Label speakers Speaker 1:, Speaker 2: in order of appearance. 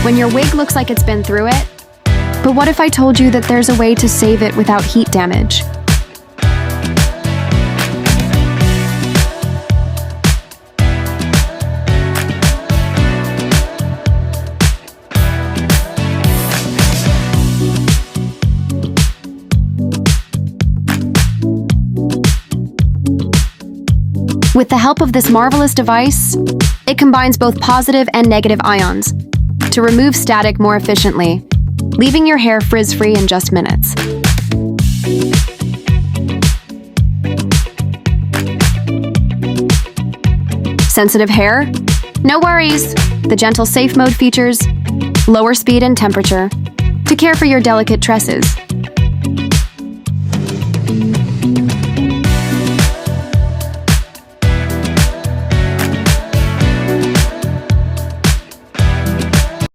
Speaker 1: when your wig looks like it's been through it. But what if I told you that there's a way to save it without heat damage? With the help of this marvelous device, it combines both positive and negative ions to remove static more efficiently, leaving your hair frizz-free in just minutes. Sensitive hair? No worries! The gentle safe mode features lower speed and temperature to care for your delicate tresses.